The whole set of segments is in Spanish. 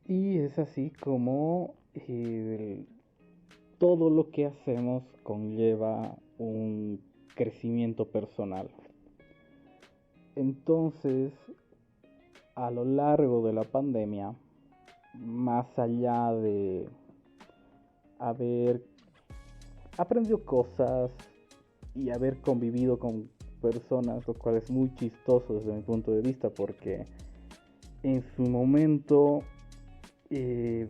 Y es así como todo lo que hacemos conlleva un crecimiento personal. Entonces, a lo largo de la pandemia, más allá de haber aprendido cosas y haber convivido con personas, lo cual es muy chistoso desde mi punto de vista, porque en su momento, eh,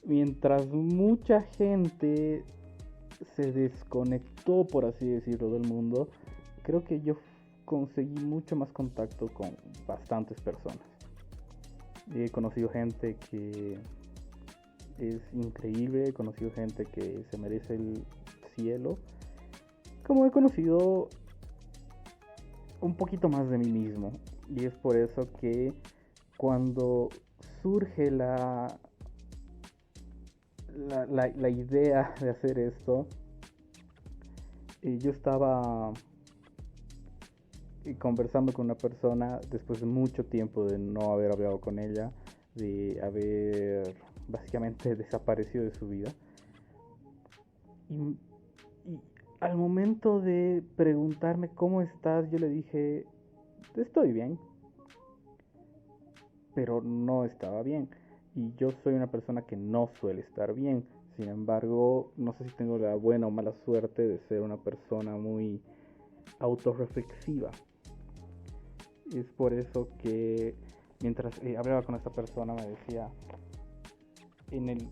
mientras mucha gente se desconectó, por así decirlo, del mundo, creo que yo conseguí mucho más contacto con bastantes personas. He conocido gente que es increíble, he conocido gente que se merece el cielo, como he conocido un poquito más de mí mismo. Y es por eso que cuando surge la idea de hacer esto, yo estaba conversando con una persona después de mucho tiempo de no haber hablado con ella, de haber básicamente desaparecido de su vida. Y al momento de preguntarme cómo estás, yo le dije, estoy bien, pero no estaba bien. Y yo soy una persona que no suele estar bien. Sin embargo, no sé si tengo la buena o mala suerte de ser una persona muy autorreflexiva. Es por eso que mientras hablaba con esta persona me decía, en el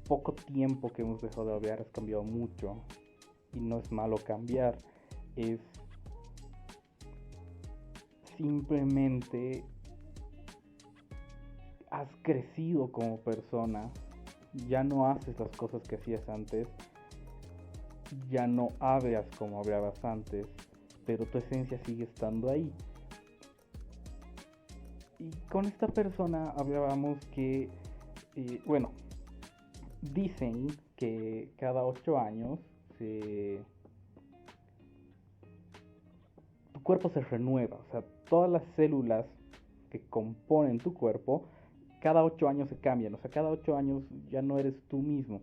poco tiempo que hemos dejado de hablar has cambiado mucho. Y no es malo cambiar, es simplemente has crecido como persona, ya no haces las cosas que hacías antes, ya no hablas como hablabas antes, pero tu esencia sigue estando ahí. Y con esta persona hablábamos que, bueno, dicen que cada 8 años tu cuerpo se renueva, o sea, todas las células que componen tu cuerpo cada 8 años se cambian, o sea, cada 8 años ya no eres tú mismo,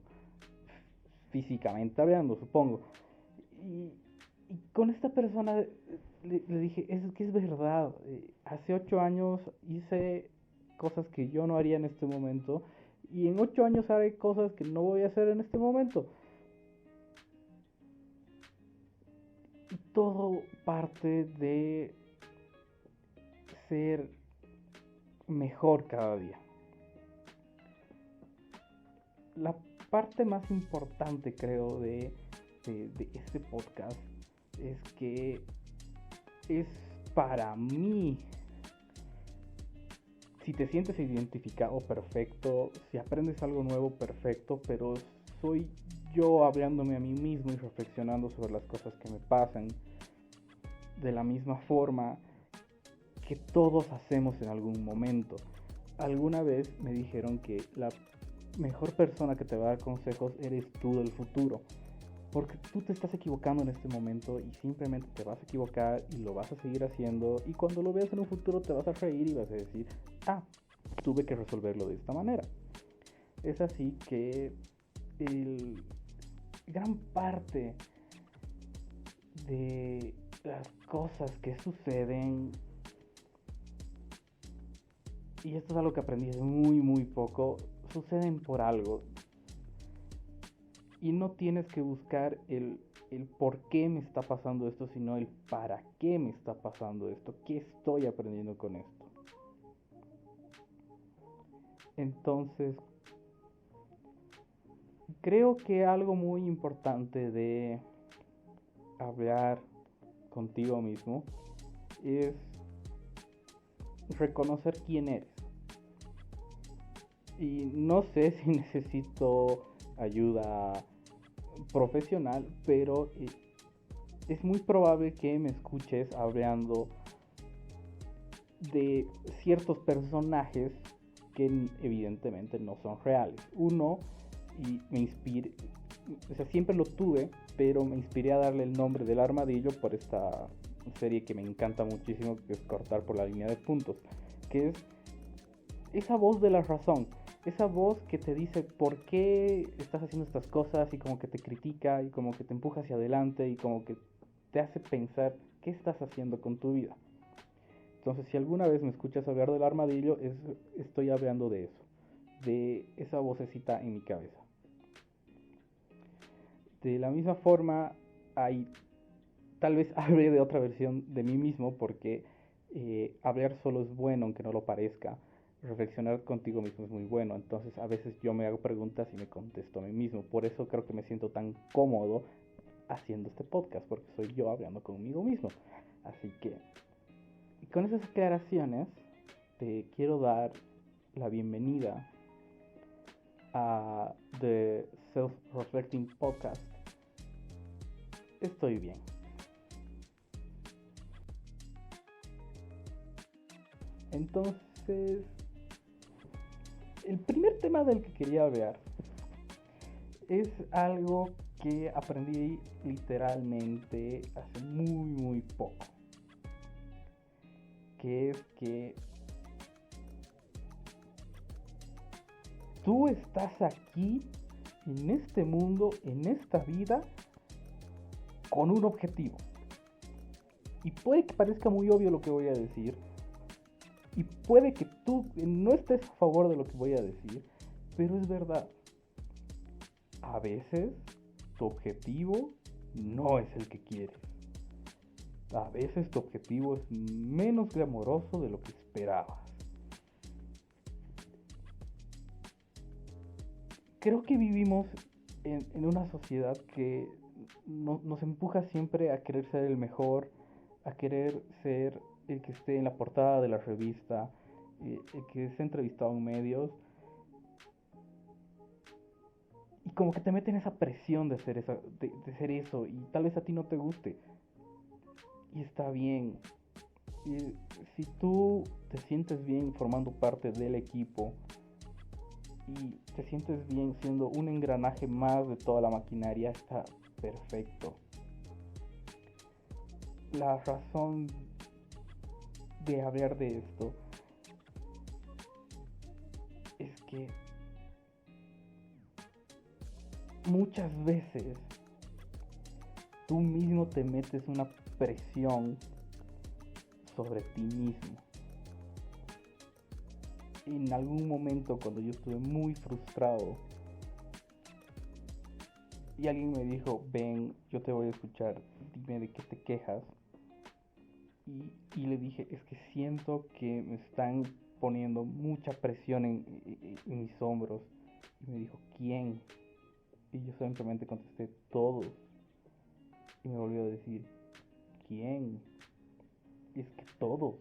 físicamente hablando, supongo. Y, y con esta persona le dije, es que es verdad, hace 8 años hice cosas que yo no haría en este momento, y en 8 años haré cosas que no voy a hacer en este momento. Y todo parte de ser mejor cada día. La parte más importante, creo, de este podcast es que es para mí. Si te sientes identificado, perfecto. Si aprendes algo nuevo, perfecto. Pero soy yo hablándome a mí mismo y reflexionando sobre las cosas que me pasan. De la misma forma que todos hacemos en algún momento. Alguna vez me dijeron que la mejor persona que te va a dar consejos eres tú del futuro. Porque tú te estás equivocando en este momento y simplemente te vas a equivocar y lo vas a seguir haciendo. Y cuando lo veas en un futuro te vas a reír y vas a decir, ah, tuve que resolverlo de esta manera. Es así que gran parte de las cosas que suceden, y esto es algo que aprendí hace muy poco, suceden por algo. Y no tienes que buscar el por qué me está pasando esto, sino el para qué me está pasando esto, qué estoy aprendiendo con esto. Entonces, creo que algo muy importante de hablar contigo mismo es reconocer quién eres. Y no sé si necesito ayuda profesional, pero es muy probable que me escuches hablando de ciertos personajes que evidentemente no son reales. Uno, y me inspiré, o sea, siempre lo tuve, pero me inspiré a darle el nombre del armadillo por esta serie que me encanta muchísimo, que es Cortar por la línea de puntos, que es esa voz de la razón, esa voz que te dice por qué estás haciendo estas cosas y como que te critica y como que te empuja hacia adelante y como que te hace pensar qué estás haciendo con tu vida. Entonces, si alguna vez me escuchas hablar del armadillo, estoy hablando de eso, de esa vocecita en mi cabeza. De la misma forma, hay, tal vez hable de otra versión de mí mismo, porque hablar solo es bueno, aunque no lo parezca. Reflexionar contigo mismo es muy bueno. Entonces, a veces yo me hago preguntas y me contesto a mí mismo. Por eso creo que me siento tan cómodo haciendo este podcast, porque soy yo hablando conmigo mismo. Así que, y con esas aclaraciones, te quiero dar la bienvenida a The Self-Reflecting Podcast. Estoy bien. Entonces, el primer tema del que quería hablar es algo que aprendí literalmente hace muy poco. Que es que tú estás aquí, en este mundo, en esta vida, con un objetivo. Y puede que parezca muy obvio lo que voy a decir, y puede que tú no estés a favor de lo que voy a decir, pero es verdad. A veces tu objetivo no es el que quieres. A veces tu objetivo es menos glamoroso de lo que esperabas. Creo que vivimos en una sociedad que nos empuja siempre a querer ser el mejor, a querer ser el que esté en la portada de la revista, el que esté entrevistado en medios. Y como que te meten esa presión de ser eso, y tal vez a ti no te guste. Y está bien. Y si tú te sientes bien formando parte del equipo y te sientes bien siendo un engranaje más de toda la maquinaria, está perfecto. La razón de hablar de esto es que muchas veces tú mismo te metes una presión sobre ti mismo. En algún momento, cuando yo estuve muy frustrado y alguien me dijo, ven, yo te voy a escuchar, dime de qué te quejas, y le dije, es que siento que me están poniendo mucha presión en mis hombros. Y me dijo, ¿quién? Y yo simplemente contesté, todos. Y me volvió a decir, ¿quién? Y es que todos.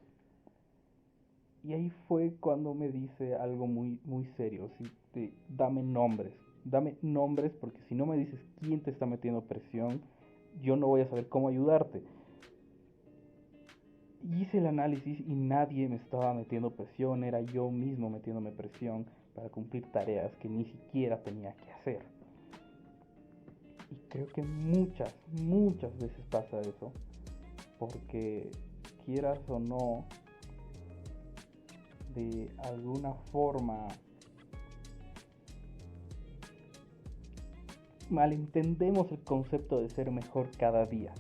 Y ahí fue cuando me dice algo muy serio, ¿sí? Dame nombres, porque si no me dices quién te está metiendo presión, yo no voy a saber cómo ayudarte. Y hice el análisis y nadie me estaba metiendo presión, era yo mismo metiéndome presión para cumplir tareas que ni siquiera tenía que hacer. Y creo que muchas veces pasa eso, porque quieras o no, de alguna forma malentendemos el concepto de ser mejor cada día.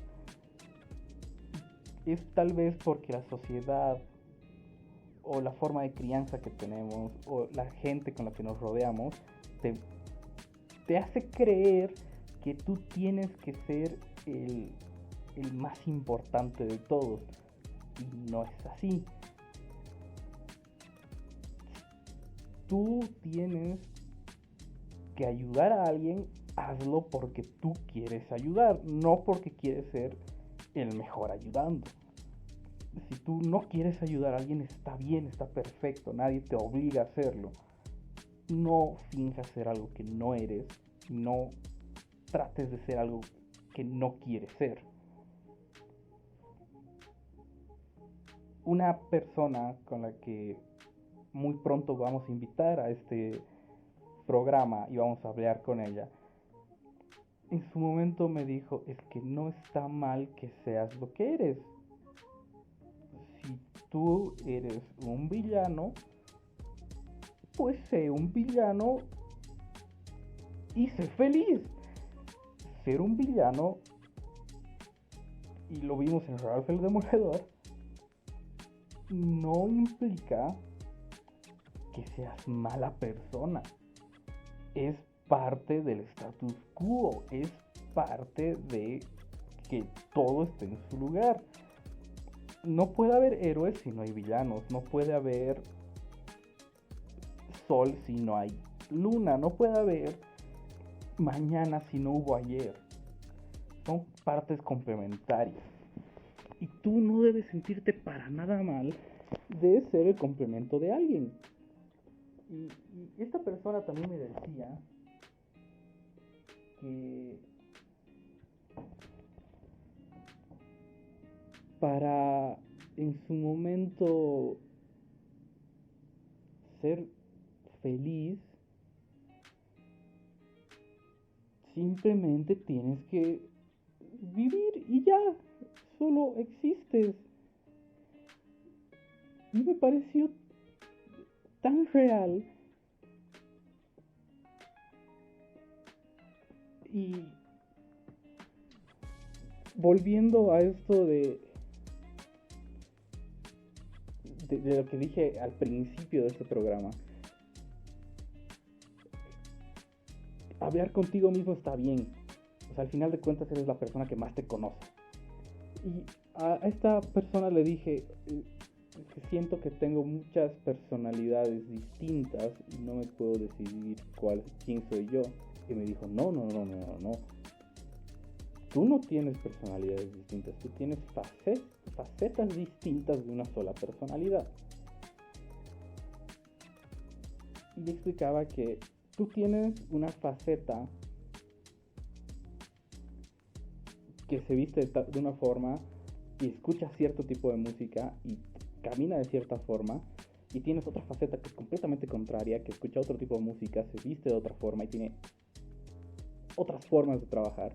Es tal vez porque la sociedad o la forma de crianza que tenemos o la gente con la que nos rodeamos te hace creer que tú tienes que ser el más importante de todos, y no es así. Tú tienes que ayudar a alguien, hazlo porque tú quieres ayudar, no porque quieres ser el mejor ayudando. Si tú no quieres ayudar a alguien, está bien, está perfecto, nadie te obliga a hacerlo. No finjas ser algo que no eres, no trates de ser algo que no quieres ser. Una persona con la que muy pronto vamos a invitar a este programa y vamos a hablar con ella, en su momento me dijo, es que no está mal que seas lo que eres. Si tú eres un villano, pues sé un villano y sé feliz. Ser un villano, y lo vimos en Ralph el Demoledor, no implica que seas mala persona. Es parte del status quo, es parte de que todo esté en su lugar. No puede haber héroes si no hay villanos, no puede haber sol si no hay luna, no puede haber mañana si no hubo ayer. Son partes complementarias. Y tú no debes sentirte para nada mal de ser el complemento de alguien. Y esta persona también me decía que para en su momento ser feliz, simplemente tienes que vivir y ya, solo existes. Y me pareció tan real. Y volviendo a esto de lo que dije al principio de este programa, hablar contigo mismo está bien. O sea, al final de cuentas eres la persona que más te conoce. Y a esta persona le dije que siento que tengo muchas personalidades distintas y no me puedo decidir quién soy yo. Y me dijo, no. Tú no tienes personalidades distintas, tú tienes facetas distintas de una sola personalidad. Y le explicaba que tú tienes una faceta que se viste de una forma y escucha cierto tipo de música y camina de cierta forma, y tienes otra faceta que es completamente contraria, que escucha otro tipo de música, se viste de otra forma y tiene otras formas de trabajar,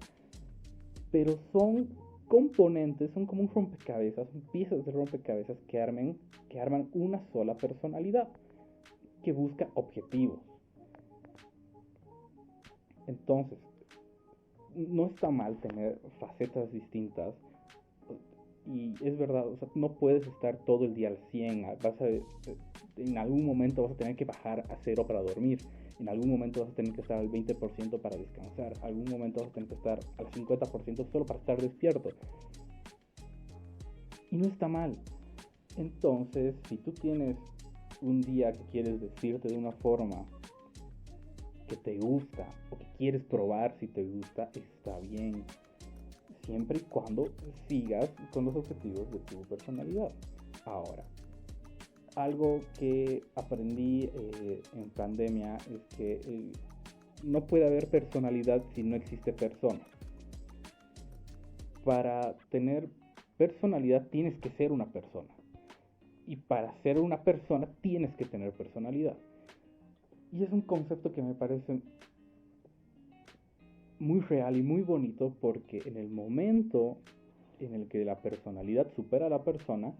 pero son componentes, son como un rompecabezas, son piezas de rompecabezas que arman una sola personalidad que busca objetivos. Entonces, no está mal tener facetas distintas, y es verdad, o sea, no puedes estar todo el día al 100, en algún momento vas a tener que bajar a 0 para dormir, en algún momento vas a tener que estar al 20% para descansar, en algún momento vas a tener que estar al 50% solo para estar despierto, y no está mal. Entonces, si tú tienes un día que quieres vestirte de una forma que te gusta o que quieres probar si te gusta, está bien, siempre y cuando sigas con los objetivos de tu personalidad. Ahora, algo que aprendí en pandemia es que no puede haber personalidad si no existe persona. Para tener personalidad tienes que ser una persona, y para ser una persona tienes que tener personalidad. Y es un concepto que me parece muy real y muy bonito, porque en el momento en el que la personalidad supera a la persona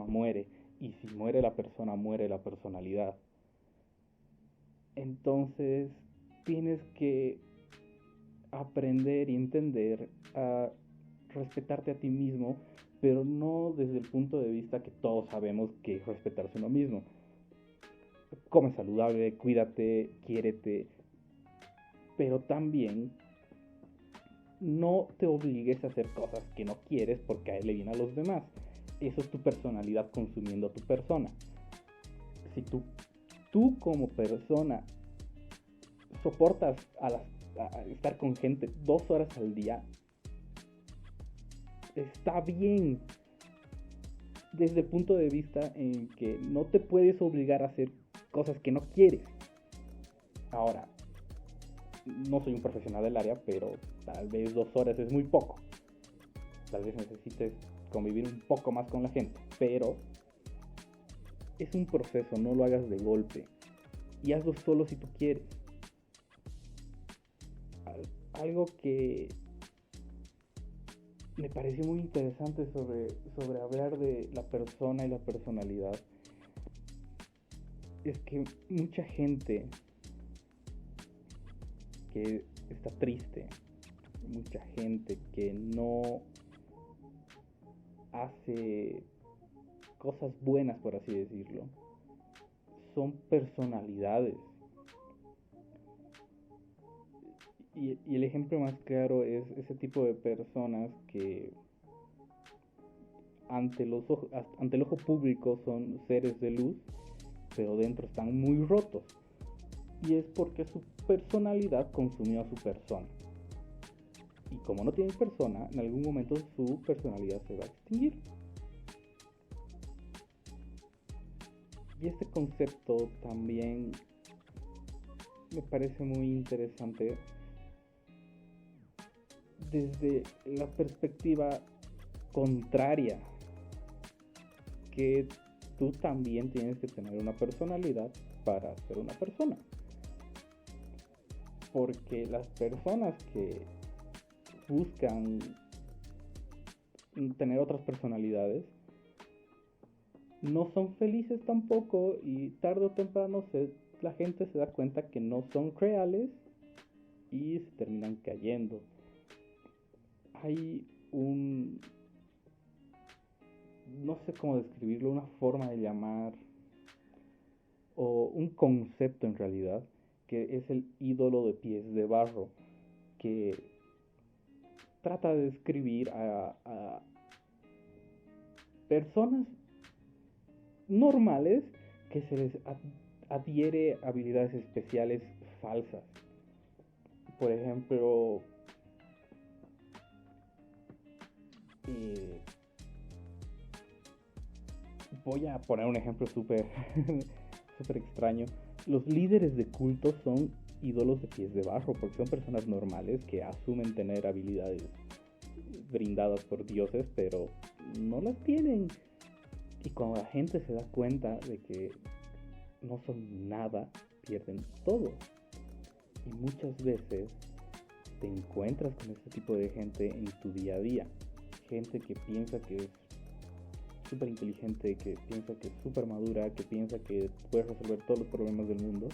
muere, y si muere la persona, muere la personalidad. Entonces tienes que aprender y entender a respetarte a ti mismo, pero no desde el punto de vista que todos sabemos que es respetarse a uno mismo. Come saludable, cuídate, quiérete, pero también no te obligues a hacer cosas que no quieres porque caerle bien a los demás. Eso es tu personalidad consumiendo a tu persona. Si tú como persona soportas a estar con gente 2 horas al día, está bien, desde el punto de vista en que no te puedes obligar a hacer cosas que no quieres. Ahora, no soy un profesional del área, pero tal vez 2 horas es muy poco. Tal vez necesites convivir un poco más con la gente, pero es un proceso, no lo hagas de golpe. Y hazlo solo si tú quieres. Algo que me pareció muy interesante sobre hablar de la persona y la personalidad es que mucha gente que está triste, mucha gente que no hace cosas buenas, por así decirlo, son personalidades. Y el ejemplo más claro es ese tipo de personas que ante el ojo público son seres de luz, pero dentro están muy rotos. Y es porque su personalidad consumió a su persona. Y como no tienen persona, en algún momento su personalidad se va a extinguir. Y este concepto también me parece muy interesante desde la perspectiva contraria, que tú también tienes que tener una personalidad para ser una persona. Porque las personas que buscan tener otras personalidades no son felices tampoco, y tarde o temprano la gente se da cuenta que no son reales y se terminan cayendo. Hay no sé cómo describirlo, una forma de llamar, o un concepto en realidad, que es el ídolo de pies de barro, que trata de describir a personas normales que se les adhiere habilidades especiales falsas. Por ejemplo, voy a poner un ejemplo súper súper extraño. Los líderes de culto son ídolos de pies de barro porque son personas normales que asumen tener habilidades brindadas por dioses, pero no las tienen. Y cuando la gente se da cuenta de que no son nada, pierden todo. Y muchas veces te encuentras con este tipo de gente en tu día a día. Gente que piensa que es súper inteligente, que piensa que es súper madura, que piensa que puede resolver todos los problemas del mundo.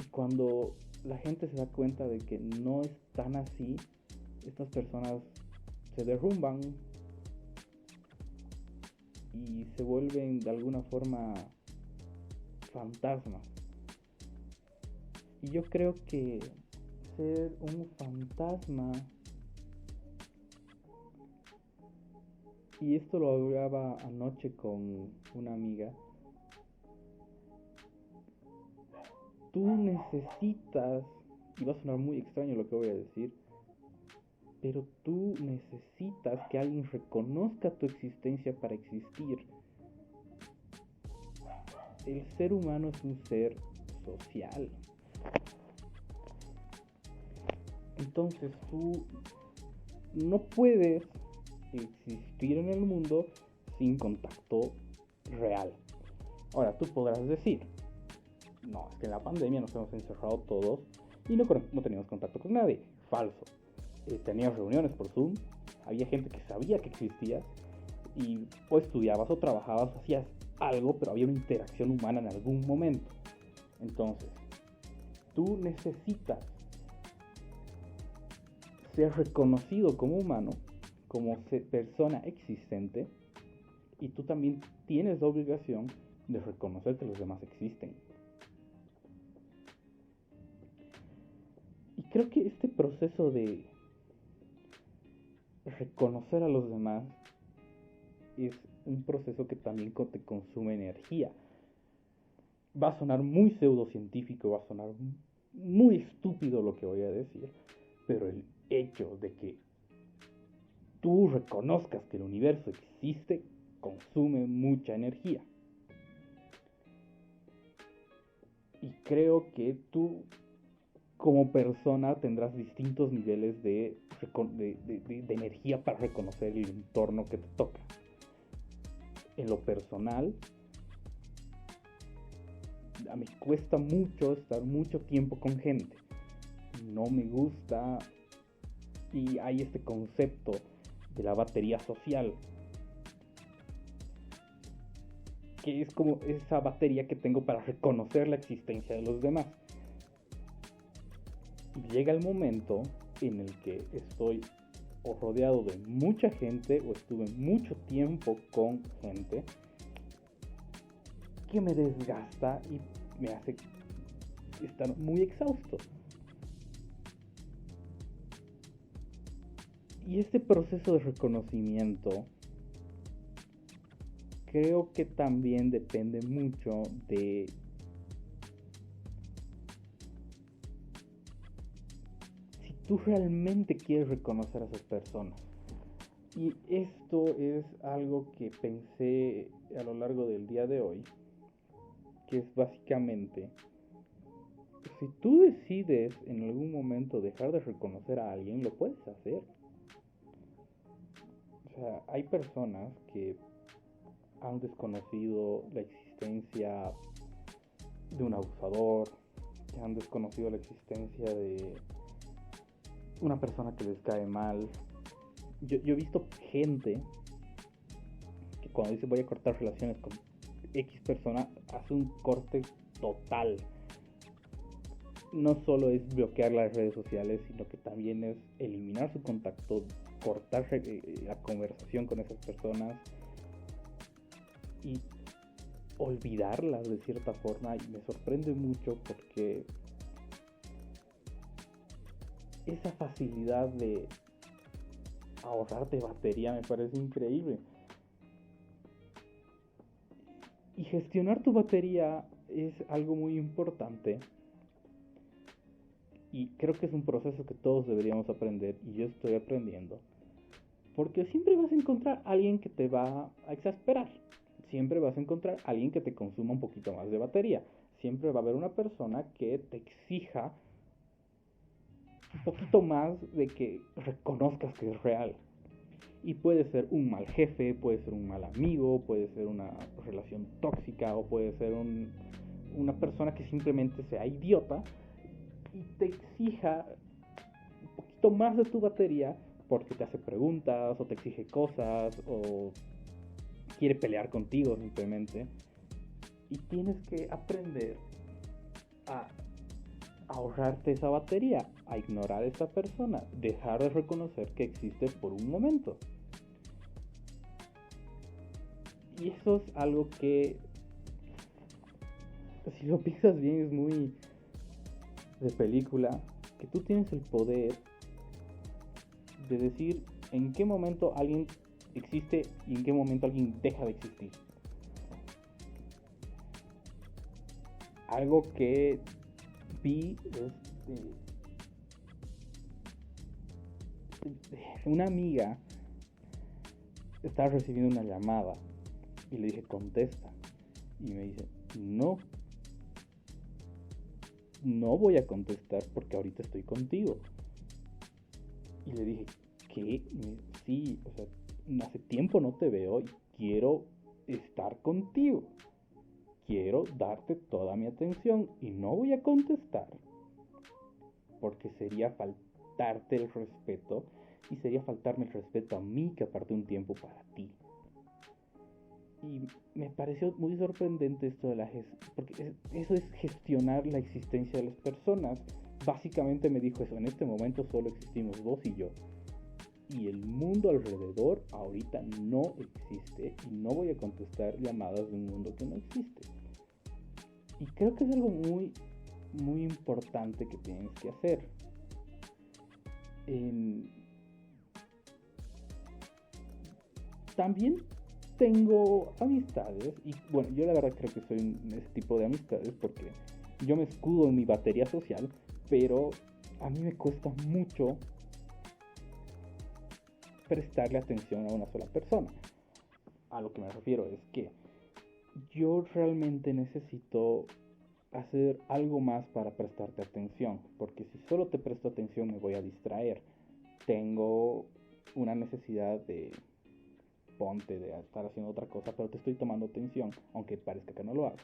Y cuando la gente se da cuenta de que no es tan así, estas personas se derrumban y se vuelven de alguna forma fantasmas. Y yo creo que ser un fantasma, y esto lo hablaba anoche con una amiga, tú necesitas, y va a sonar muy extraño lo que voy a decir, pero tú necesitas que alguien reconozca tu existencia para existir. El ser humano es un ser social. Entonces tú no puedes existir en el mundo sin contacto real. Ahora tú podrás decir, no, es que en la pandemia nos hemos encerrado todos y no teníamos contacto con nadie. Falso. Tenías reuniones por Zoom, había gente que sabía que existías y o estudiabas o trabajabas, hacías algo, pero había una interacción humana en algún momento. Entonces, tú necesitas ser reconocido como humano, como persona existente, y tú también tienes la obligación de reconocer que los demás existen. Y creo que este proceso de reconocer a los demás es un proceso que también te consume energía. Va a sonar muy pseudocientífico, va a sonar muy estúpido lo que voy a decir, pero el hecho de que tú reconozcas que el universo existe consume mucha energía. Y creo que tú como persona tendrás distintos niveles de energía para reconocer el entorno que te toca. En lo personal, me cuesta mucho estar mucho tiempo con gente. No me gusta, y hay este concepto de la batería social que es como esa batería que tengo para reconocer la existencia de los demás. Y llega el momento en el que estoy o rodeado de mucha gente o estuve mucho tiempo con gente que me desgasta y me hace estar muy exhausto. Y este proceso de reconocimiento creo que también depende mucho de si tú realmente quieres reconocer a esas personas. Y esto es algo que pensé a lo largo del día de hoy, que es básicamente, si tú decides en algún momento dejar de reconocer a alguien, lo puedes hacer. O sea, hay personas que han desconocido la existencia de un abusador, que han desconocido la existencia de una persona que les cae mal. Yo he visto gente que cuando dice voy a cortar relaciones con X persona, hace un corte total. No solo es bloquear las redes sociales, sino que también es eliminar su contacto, cortar la conversación con esas personas y olvidarlas de cierta forma. Y me sorprende mucho porque esa facilidad de ahorrarte batería me parece increíble. Y gestionar tu batería es algo muy importante. Y creo que es un proceso que todos deberíamos aprender y yo estoy aprendiendo. Porque siempre vas a encontrar a alguien que te va a exasperar. Siempre vas a encontrar a alguien que te consuma un poquito más de batería. Siempre va a haber una persona que te exija un poquito más de que reconozcas que es real. Y puede ser un mal jefe, puede ser un mal amigo, puede ser una relación tóxica o puede ser una persona que simplemente sea idiota y te exija un poquito más de tu batería porque te hace preguntas o te exige cosas o quiere pelear contigo simplemente. Y tienes que aprender a ahorrarte esa batería, a ignorar a esa persona, dejar de reconocer que existe por un momento. Y eso es algo que, si lo piensas bien, es muy de película, que tú tienes el poder de decir en qué momento alguien existe y en qué momento alguien deja de existir. Algo que vi una amiga estaba recibiendo una llamada y le dije contesta y me dice no voy a contestar porque ahorita estoy contigo. Y le dije ¿qué? Sí, o sea, hace tiempo no te veo y quiero estar contigo, quiero darte toda mi atención y no voy a contestar porque sería faltarte el respeto y sería faltarme el respeto a mí que aparté un tiempo para ti. Y me pareció muy sorprendente esto de porque eso es gestionar la existencia de las personas. Básicamente me dijo eso, en este momento solo existimos vos y yo. Y el mundo alrededor ahorita no existe y no voy a contestar llamadas de un mundo que no existe. Y creo que es algo muy, muy importante que tienes que hacer. También tengo amistades y bueno, yo la verdad creo que soy ese tipo de amistades porque yo me escudo en mi batería social, pero a mí me cuesta mucho prestarle atención a una sola persona. A lo que me refiero es que yo realmente necesito hacer algo más para prestarte atención, porque si solo te presto atención me voy a distraer. Tengo una necesidad de estar haciendo otra cosa, pero te estoy tomando atención, aunque parezca que no lo hago.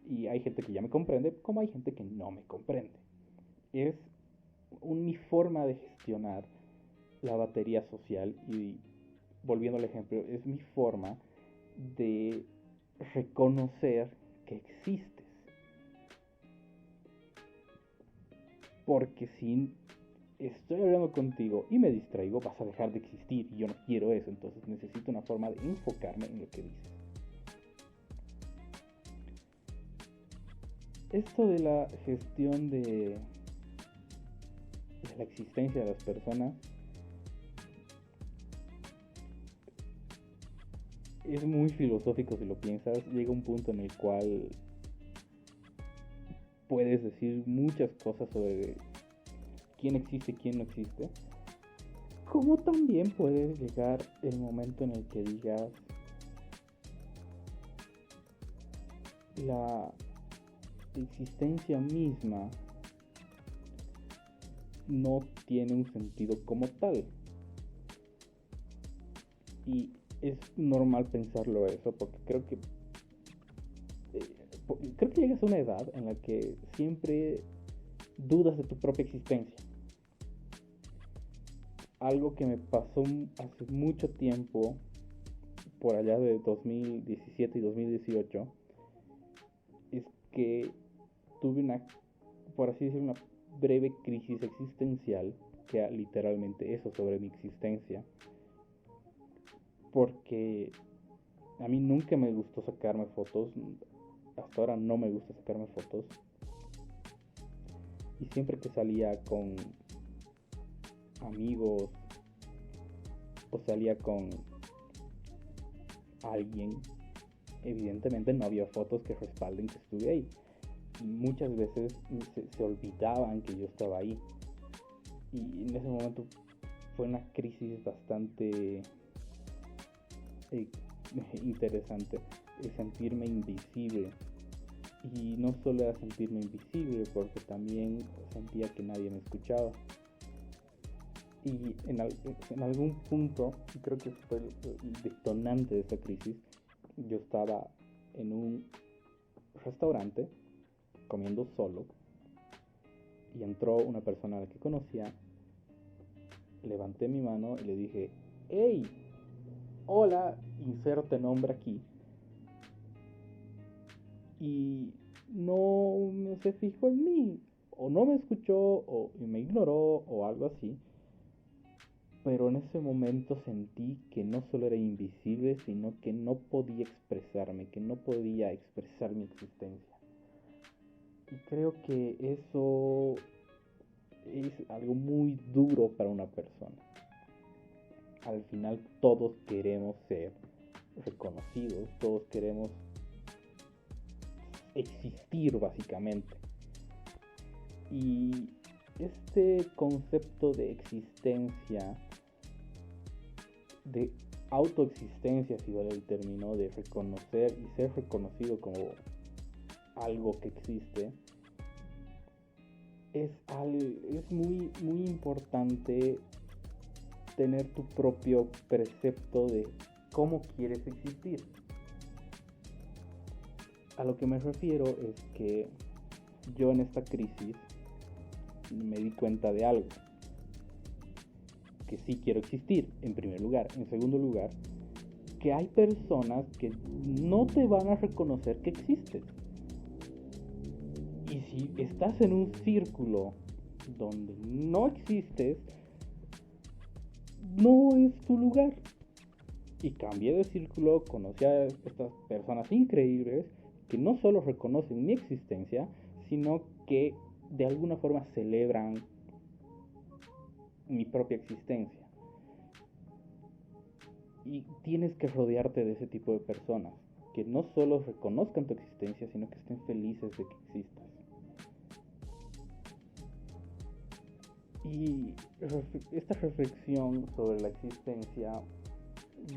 Y hay gente que ya me comprende, como hay gente que no me comprende. Es mi forma de gestionar la batería social y volviendo al ejemplo, es mi forma de reconocer que existes. Porque si estoy hablando contigo y me distraigo, vas a dejar de existir y yo no quiero eso. Entonces necesito una forma de enfocarme en lo que dices. Esto de la gestión de la existencia de las personas es muy filosófico si lo piensas. Llega un punto en el cual puedes decir muchas cosas sobre quién existe y quién no existe, como también puede llegar el momento en el que digas la existencia misma no tiene un sentido como tal. Y es normal pensarlo eso, porque creo que llegas a una edad en la que siempre dudas de tu propia existencia. Algo que me pasó hace mucho tiempo, por allá de 2017 y 2018, es que tuve una, por así decirlo, una breve crisis existencial, que era literalmente eso, sobre mi existencia, porque a mí nunca me gustó sacarme fotos, hasta ahora no me gusta sacarme fotos, y siempre que salía con amigos o salía con alguien, evidentemente no había fotos que respalden que estuve ahí. Y muchas veces se olvidaban que yo estaba ahí. Y en ese momento fue una crisis bastante interesante, sentirme invisible. Y no solo era sentirme invisible, porque también sentía que nadie me escuchaba. Y en algún punto, creo que fue el detonante de esta crisis, yo estaba en un restaurante comiendo solo y entró una persona a la que conocía. Levanté mi mano y le dije: hey, hola, inserte nombre aquí. Y no se fijó en mí, o no me escuchó, o me ignoró, o algo así. Pero en ese momento sentí que no solo era invisible, sino que no podía expresarme, que no podía expresar mi existencia. Y creo que eso es algo muy duro para una persona. Al final todos queremos ser reconocidos, todos queremos existir básicamente. Y este concepto de existencia, de autoexistencia, si vale el término, de reconocer y ser reconocido como algo que existe, es muy, muy importante tener tu propio precepto de cómo quieres existir. A lo que me refiero es que yo en esta crisis me di cuenta de algo, que sí quiero existir, en primer lugar. En segundo lugar, que hay personas que no te van a reconocer que existes. Y si estás en un círculo donde no existes, no es tu lugar. Y cambié de círculo, conocí a estas personas increíbles que no solo reconocen mi existencia, sino que de alguna forma celebran mi propia existencia. Y tienes que rodearte de ese tipo de personas que no solo reconozcan tu existencia, sino que estén felices de que existas. Y esta reflexión sobre la existencia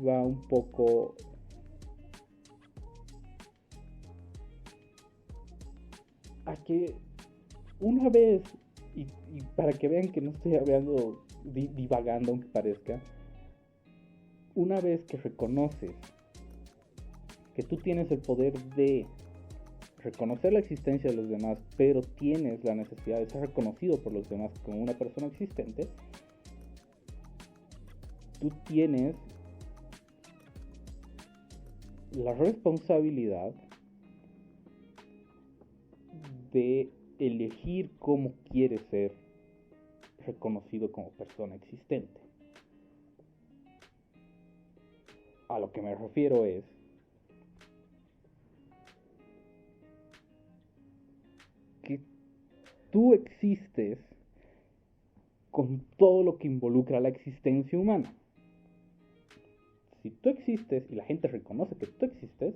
va un poco a que una vez, y para que vean que no estoy hablando divagando aunque parezca, una vez que reconoces que tú tienes el poder de reconocer la existencia de los demás, pero tienes la necesidad de ser reconocido por los demás como una persona existente, tú tienes la responsabilidad de elegir cómo quieres ser reconocido como persona existente. A lo que me refiero es que tú existes con todo lo que involucra la existencia humana. Si tú existes y la gente reconoce que tú existes,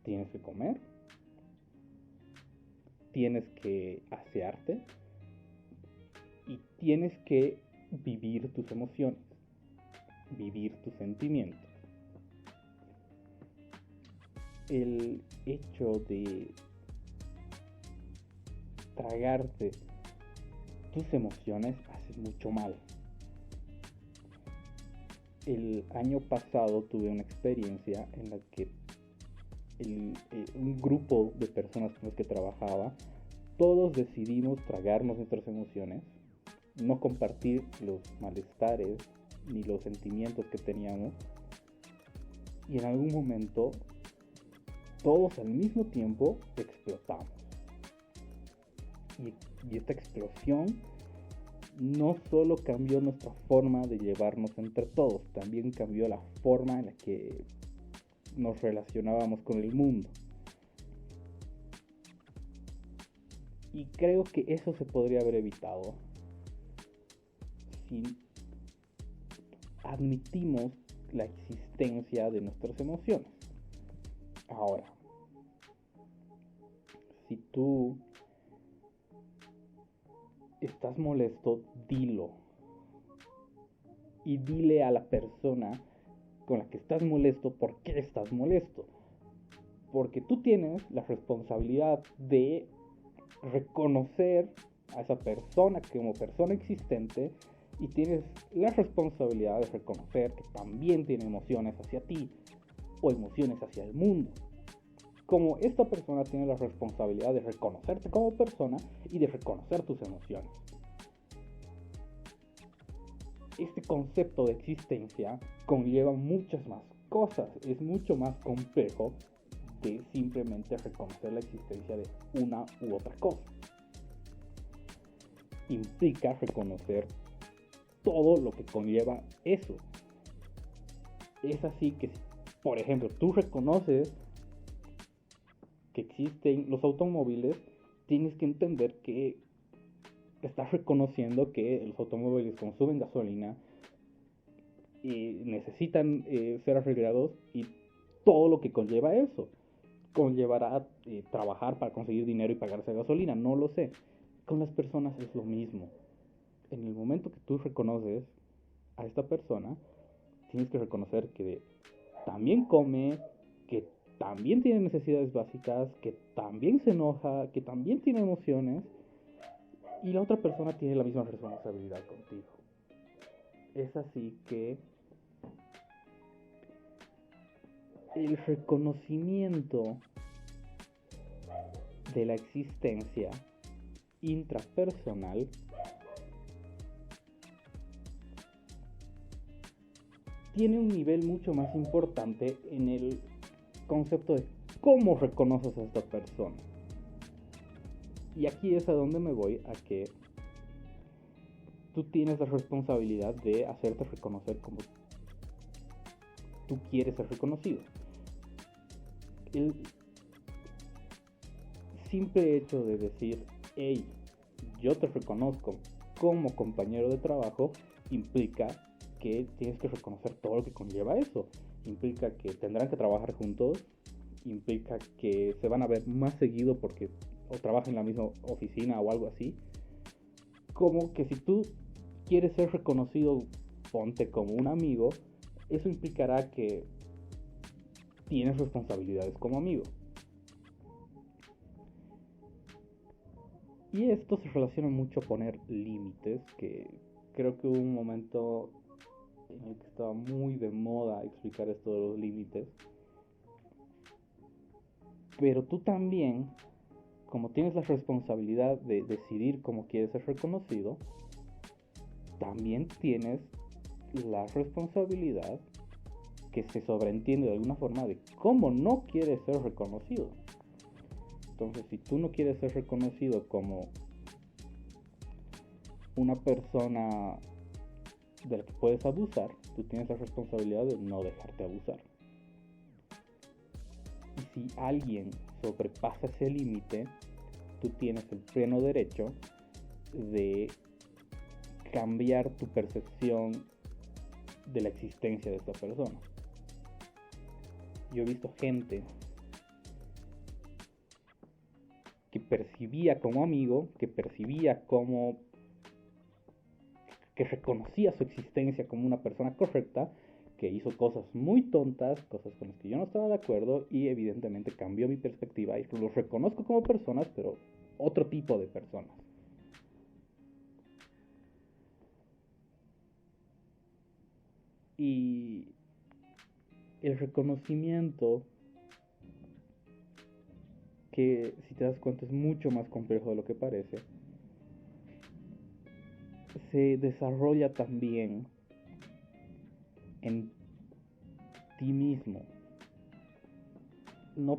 tienes que comer, tienes que asearte y tienes que vivir tus emociones, vivir tus sentimientos. El hecho de tragarte tus emociones hace mucho mal. El año pasado tuve una experiencia en la que un grupo de personas con los que trabajaba, todos decidimos tragarnos nuestras emociones, no compartir los malestares ni los sentimientos que teníamos, y en algún momento todos al mismo tiempo explotamos. Y esta explosión no solo cambió nuestra forma de llevarnos entre todos, también cambió la forma en la que nos relacionábamos con el mundo. Y creo que eso se podría haber evitado si admitimos la existencia de nuestras emociones. Ahora, si tú estás molesto, dilo. Y dile a la persona con la que estás molesto por qué estás molesto. Porque tú tienes la responsabilidad de reconocer a esa persona como persona existente y tienes la responsabilidad de reconocer que también tiene emociones hacia ti o emociones hacia el mundo. Como esta persona tiene la responsabilidad de reconocerte como persona y de reconocer tus emociones. Este concepto de existencia conlleva muchas más cosas, es mucho más complejo de simplemente reconocer la existencia de una u otra cosa. Implica reconocer todo lo que conlleva eso. Es así que, por ejemplo, tú reconoces que existen los automóviles, tienes que entender que estás reconociendo que los automóviles consumen gasolina y necesitan ser arreglados y todo lo que conlleva eso. Conllevará trabajar para conseguir dinero y pagarse gasolina, no lo sé. Con las personas es lo mismo. En el momento que tú reconoces a esta persona, tienes que reconocer que también come, que también tiene necesidades básicas, que también se enoja, que también tiene emociones, y la otra persona tiene la misma responsabilidad contigo. Es así que el reconocimiento de la existencia intrapersonal tiene un nivel mucho más importante en el concepto de cómo reconoces a esta persona. Y aquí es a donde me voy, a que tú tienes la responsabilidad de hacerte reconocer como tú quieres ser reconocido. El simple hecho de decir, hey, yo te reconozco como compañero de trabajo, implica que tienes que reconocer todo lo que conlleva eso. Implica que tendrán que trabajar juntos, implica que se van a ver más seguido porque o trabajan en la misma oficina o algo así. Como que si tú quieres ser reconocido, ponte como un amigo, eso implicará que tienes responsabilidades como amigo. Y esto se relaciona mucho a poner límites, que creo que hubo un momento en el que estaba muy de moda explicar esto de los límites. Pero tú también, como tienes la responsabilidad de decidir cómo quieres ser reconocido, también tienes la responsabilidad que se sobreentiende de alguna forma de cómo no quieres ser reconocido. Entonces, si tú no quieres ser reconocido como una persona de la que puedes abusar, tú tienes la responsabilidad de no dejarte abusar. Y si alguien sobrepasa ese límite, tú tienes el pleno derecho de cambiar tu percepción de la existencia de esa persona. Yo he visto gente que percibía como amigo, que reconocía su existencia como una persona correcta, que hizo cosas muy tontas, cosas con las que yo no estaba de acuerdo, y evidentemente cambió mi perspectiva y los reconozco como personas, pero otro tipo de personas. Y el reconocimiento, que si te das cuenta es mucho más complejo de lo que parece, se desarrolla también en ti mismo. No,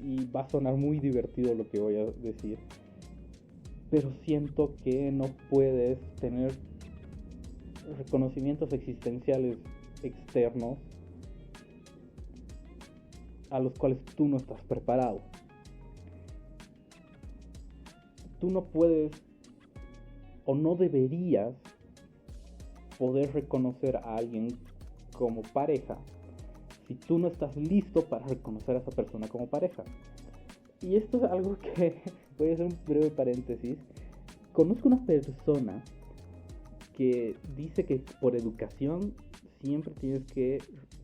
y va a sonar muy divertido lo que voy a decir, pero siento que no puedes tener reconocimientos existenciales externos a los cuales tú no estás preparado. Tú no puedes o no deberías poder reconocer a alguien como pareja si tú no estás listo para reconocer a esa persona como pareja. Y esto es algo que voy a hacer un breve paréntesis. Conozco una persona que dice que por educación siempre tienes que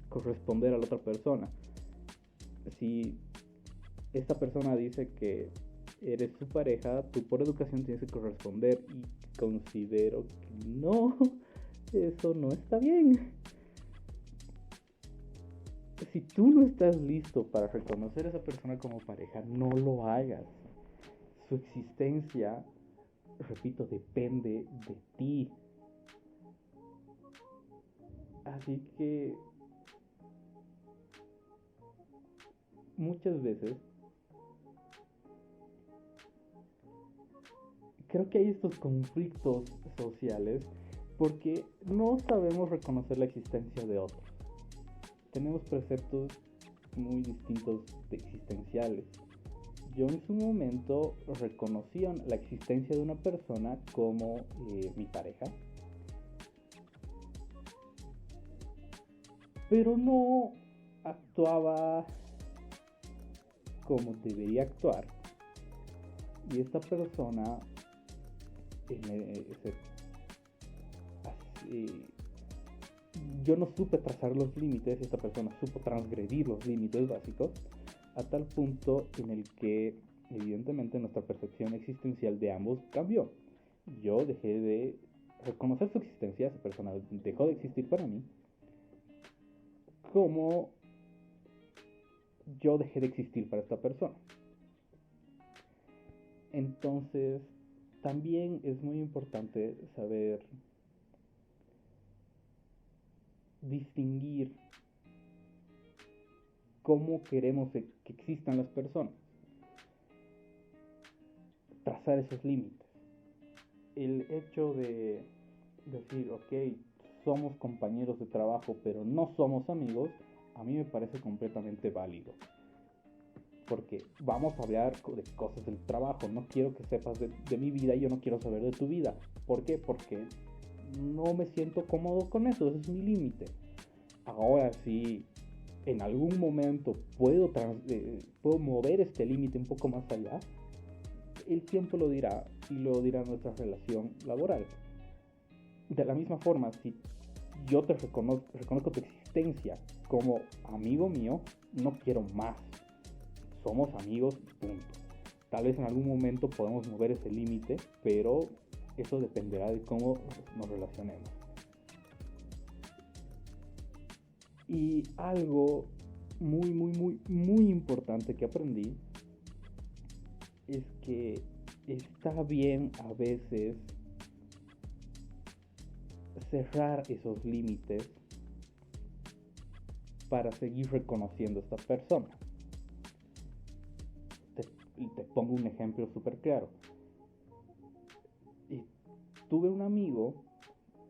corresponder a la otra persona. Si esta persona dice que eres su pareja, tú por educación tienes que corresponder, y considero que no, eso no está bien. Si tú no estás listo para reconocer a esa persona como pareja, no lo hagas. Su existencia, repito, depende de ti. Así que muchas veces creo que hay estos conflictos sociales porque no sabemos reconocer la existencia de otros. Tenemos preceptos muy distintos de existenciales. Yo en su momento reconocía la existencia de una persona como mi pareja, pero no actuaba como debería actuar, y esta persona yo no supe trazar los límites, y esta persona supo transgredir los límites básicos a tal punto en el que evidentemente nuestra percepción existencial de ambos cambió. Yo dejé de reconocer su existencia, esa persona dejó de existir para mí, como yo dejé de existir para esta persona. Entonces, también es muy importante saber distinguir cómo queremos que existan las personas, trazar esos límites. El hecho de decir, ok, somos compañeros de trabajo, pero no somos amigos, a mí me parece completamente válido. Porque vamos a hablar de cosas del trabajo. No quiero que sepas de mi vida y yo no quiero saber de tu vida. ¿Por qué? Porque no me siento cómodo con eso. Ese es mi límite. Ahora, si en algún momento puedo mover este límite un poco más allá, el tiempo lo dirá, y lo dirá nuestra relación laboral. De la misma forma, si yo te reconozco tu existencia como amigo mío, no quiero más. Somos amigos, punto. Tal vez en algún momento podamos mover ese límite, pero eso dependerá de cómo nos relacionemos. Y algo muy importante que aprendí es que está bien a veces cerrar esos límites para seguir reconociendo a esta persona. Te pongo un ejemplo súper claro. Tuve un amigo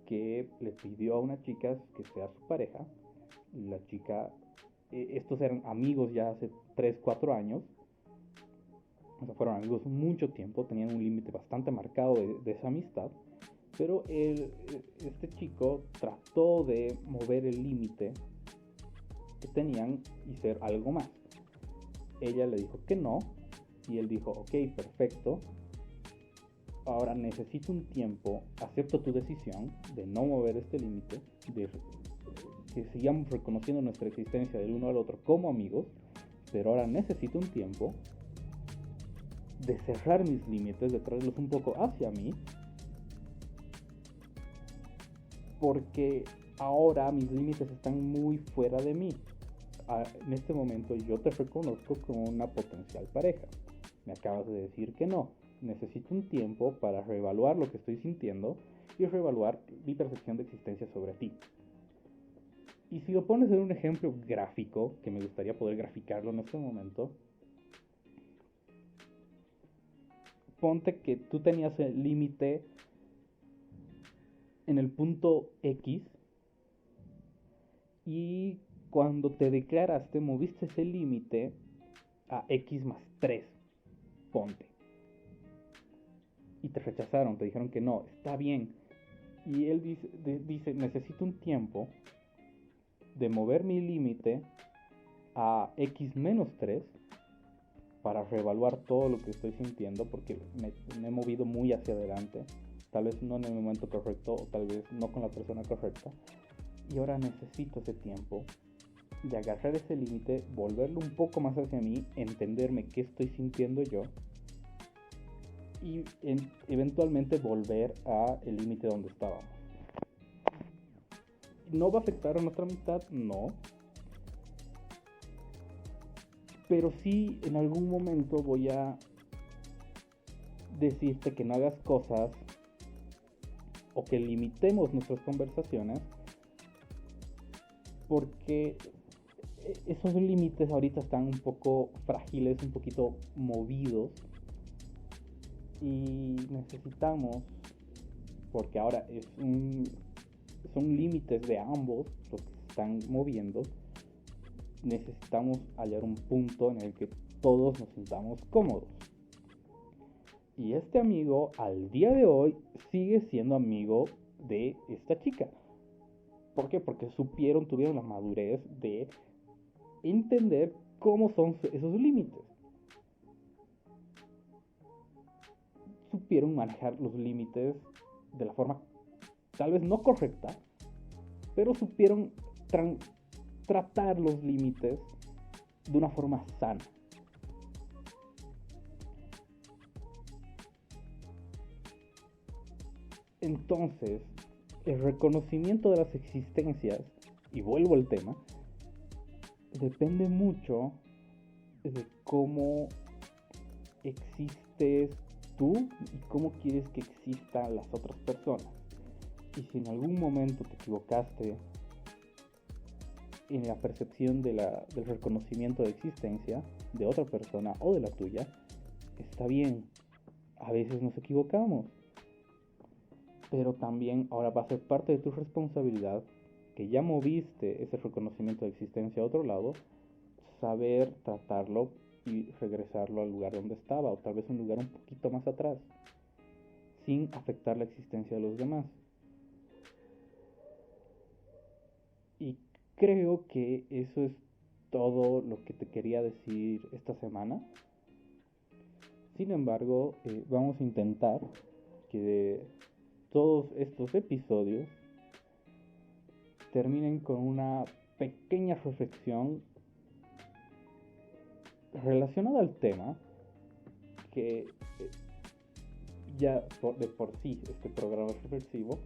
que le pidió a una chica que sea su pareja. La chica, estos eran amigos ya hace 3, 4 años. O sea, fueron amigos mucho tiempo, tenían un límite bastante marcado de esa amistad. Pero este chico trató de mover el límite que tenían y ser algo más. Ella le dijo que no, y él dijo, ok, perfecto. Ahora necesito un tiempo, acepto tu decisión de no mover este límite, de que sigamos reconociendo nuestra existencia del uno al otro como amigos, pero ahora necesito un tiempo de cerrar mis límites, de traerlos un poco hacia mí, porque ahora mis límites están muy fuera de mí. En este momento yo te reconozco como una potencial pareja. Me acabas de decir que no. Necesito un tiempo para reevaluar lo que estoy sintiendo y reevaluar mi percepción de existencia sobre ti. Y si lo pones en un ejemplo gráfico, que me gustaría poder graficarlo en este momento, ponte que tú tenías el límite en el punto X y cuando te declaraste moviste ese límite a X más 3, ponte. Y te rechazaron, te dijeron que no, está bien. Y él dice, necesito un tiempo de mover mi límite a X menos 3 para reevaluar todo lo que estoy sintiendo, porque me he movido muy hacia adelante, tal vez no en el momento correcto, o tal vez no con la persona correcta, y ahora necesito ese tiempo de agarrar ese límite, volverlo un poco más hacia mí, entenderme qué estoy sintiendo yo, y eventualmente volver a el límite donde estábamos. ¿No va a afectar a nuestra amistad? No. Pero sí, en algún momento voy a decirte que no hagas cosas o que limitemos nuestras conversaciones, porque esos límites ahorita están un poco frágiles, un poquito movidos, y necesitamos, porque ahora son límites de ambos los que se están moviendo, necesitamos hallar un punto en el que todos nos sintamos cómodos. Y este amigo al día de hoy sigue siendo amigo de esta chica. ¿Por qué? Porque tuvieron la madurez de entender cómo son esos límites. Supieron manejar los límites de la forma tal vez no correcta, pero supieron tratar los límites de una forma sana. Entonces, el reconocimiento de las existencias, y vuelvo al tema, depende mucho de cómo existes tú y cómo quieres que existan las otras personas. Y si en algún momento te equivocaste en la percepción del reconocimiento de existencia de otra persona o de la tuya, está bien. A veces nos equivocamos, pero también ahora va a ser parte de tu responsabilidad, que ya moviste ese reconocimiento de existencia a otro lado, saber tratarlo y regresarlo al lugar donde estaba, o tal vez un lugar un poquito más atrás, sin afectar la existencia de los demás. Y creo que eso es todo lo que te quería decir esta semana. Sin embargo, vamos a intentar que todos estos episodios terminen con una pequeña reflexión relacionada al tema, que ya de por sí este programa es reflexivo,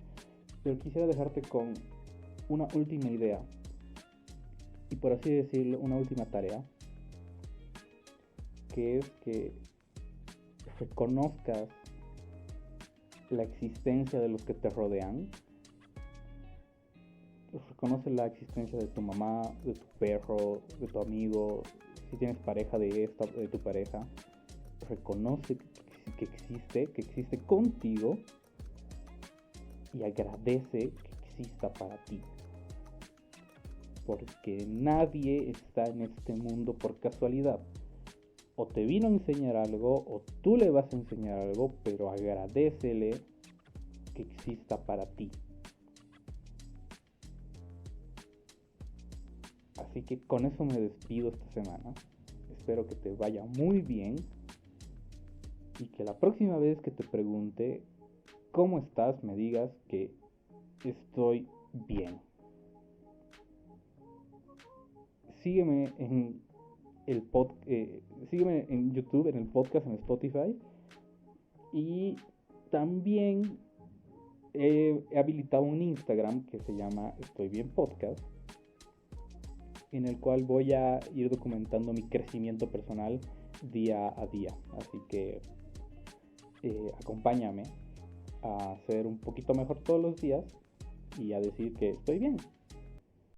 pero quisiera dejarte con una última idea, y por así decirlo, una última tarea, que es que reconozcas la existencia de los que te rodean, reconoce la existencia de tu mamá, de tu perro, de tu amigo, si tienes pareja de tu pareja, reconoce que existe contigo y agradece que exista para ti. Porque nadie está en este mundo por casualidad. O te vino a enseñar algo, o tú le vas a enseñar algo, pero agradécele que exista para ti. Así que con eso me despido esta semana. Espero que te vaya muy bien y que la próxima vez que te pregunte cómo estás, me digas que estoy bien. Sígueme en sígueme en YouTube, en el podcast, en Spotify. Y también he habilitado un Instagram que se llama Estoy Bien Podcast, en el cual voy a ir documentando mi crecimiento personal día a día. Así que acompáñame a ser un poquito mejor todos los días y a decir que estoy bien.